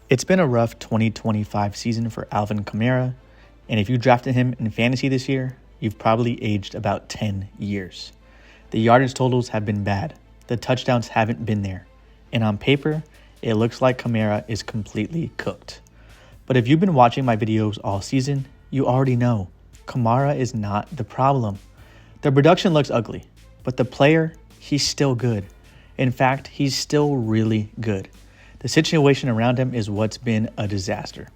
It's been a rough 2025 season for Alvin Kamara, and if you drafted him in fantasy this year, you've probably aged about 10 years. The yardage totals have been bad, the touchdowns haven't been there, and on paper, it looks like Kamara is completely cooked. But if you've been watching my videos all season, you already know Kamara is not the problem. The production looks ugly, but the player, he's still good. In fact, he's still really good. The situation around him is what's been a disaster.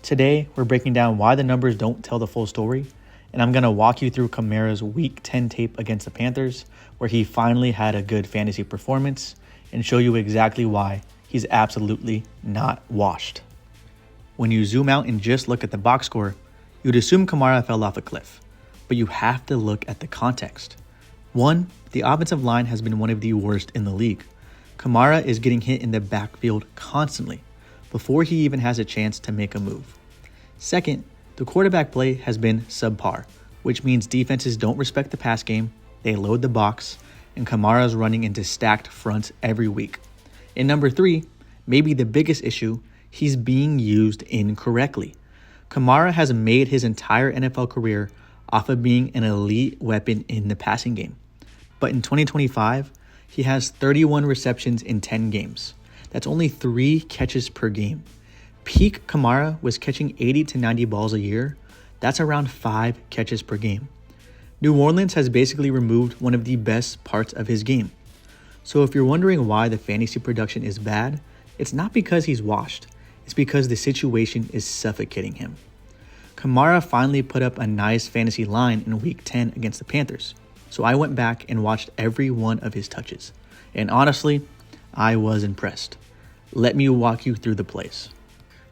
Today, we're breaking down why the numbers don't tell the full story, and I'm going to walk you through Kamara's Week 10 tape against the Panthers, where he finally had a good fantasy performance, and show you exactly why he's absolutely not washed. When you zoom out and just look at the box score, you'd assume Kamara fell off a cliff, but you have to look at the context. One, the offensive line has been one of the worst in the league. Kamara is getting hit in the backfield constantly before he even has a chance to make a move. Second, the quarterback play has been subpar, which means defenses don't respect the pass game, they load the box, and Kamara is running into stacked fronts every week. And number three, maybe the biggest issue, he's being used incorrectly. Kamara has made his entire NFL career off of being an elite weapon in the passing game. But in 2025, he has 31 receptions in 10 games. That's only 3 catches per game. Peak Kamara was catching 80 to 90 balls a year. That's around 5 catches per game. New Orleans has basically removed one of the best parts of his game. So if you're wondering why the fantasy production is bad, it's not because he's washed. It's because the situation is suffocating him. Kamara finally put up a nice fantasy line in Week 10 against the Panthers. So I went back and watched every one of his touches. And honestly, I was impressed. Let me walk you through the plays.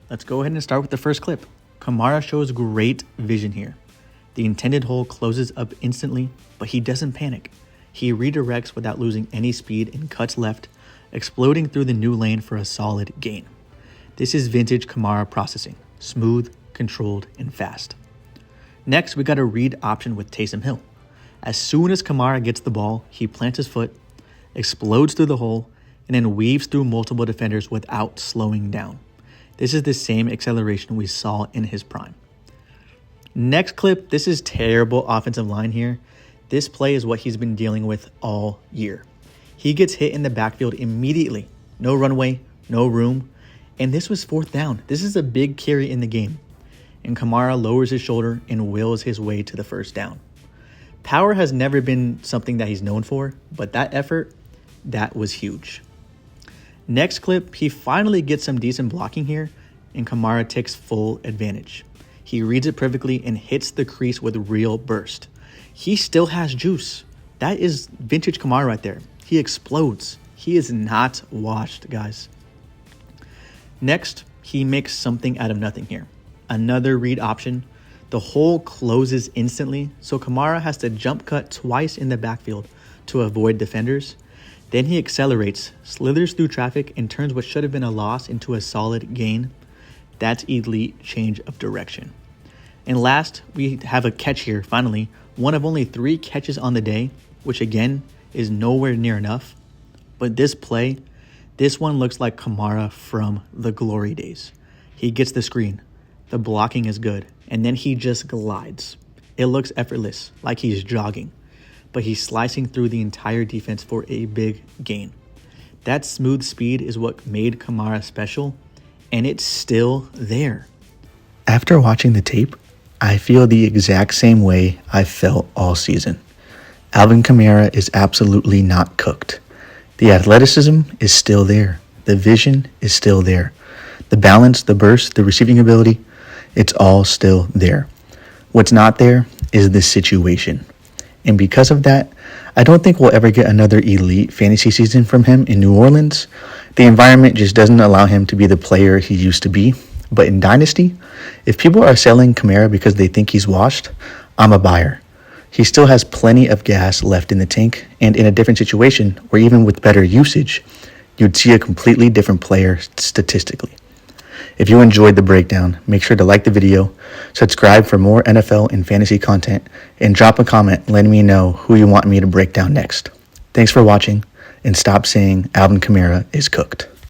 Let's go ahead and start with the first clip. Kamara shows great vision here. The intended hole closes up instantly, but he doesn't panic. He redirects without losing any speed and cuts left, exploding through the new lane for a solid gain. This is vintage Kamara processing. Smooth, controlled, and fast. Next, we got a read option with Taysom Hill. As soon as Kamara gets the ball, he plants his foot, explodes through the hole, and then weaves through multiple defenders without slowing down. This is the same acceleration we saw in his prime. Next clip, this is terrible offensive line here. This play is what he's been dealing with all year. He gets hit in the backfield immediately. No runway, no room, and this was 4th down. This is a big carry in the game. And Kamara lowers his shoulder and wills his way to the first down. Power has never been something that he's known for, but that effort, that was huge. Next clip, he finally gets some decent blocking here, and Kamara takes full advantage. He reads it perfectly and hits the crease with real burst. He still has juice. That is vintage Kamara right there. He explodes. He is not washed, guys. Next, he makes something out of nothing here. Another read option. The hole closes instantly, so Kamara has to jump cut twice in the backfield to avoid defenders. Then he accelerates, slithers through traffic, and turns what should have been a loss into a solid gain. That's elite change of direction. And last, we have a catch here, finally. One of only 3 catches on the day, which again is nowhere near enough. But this play, this one looks like Kamara from the glory days. He gets the screen. The blocking is good. And then he just glides. It looks effortless, like he's jogging. But he's slicing through the entire defense for a big gain. That smooth speed is what made Kamara special, and it's still there. After watching the tape, I feel the exact same way I felt all season. Alvin Kamara is absolutely not cooked. The athleticism is still there. The vision is still there. The balance, the burst, the receiving ability, it's all still there. What's not there is the situation. And because of that, I don't think we'll ever get another elite fantasy season from him in New Orleans. The environment just doesn't allow him to be the player he used to be. But in Dynasty, if people are selling Kamara because they think he's washed, I'm a buyer. He still has plenty of gas left in the tank, and in a different situation, or even with better usage, you'd see a completely different player statistically. If you enjoyed the breakdown, make sure to like the video, subscribe for more NFL and fantasy content, and drop a comment letting me know who you want me to break down next. Thanks for watching, and stop saying Alvin Kamara is cooked.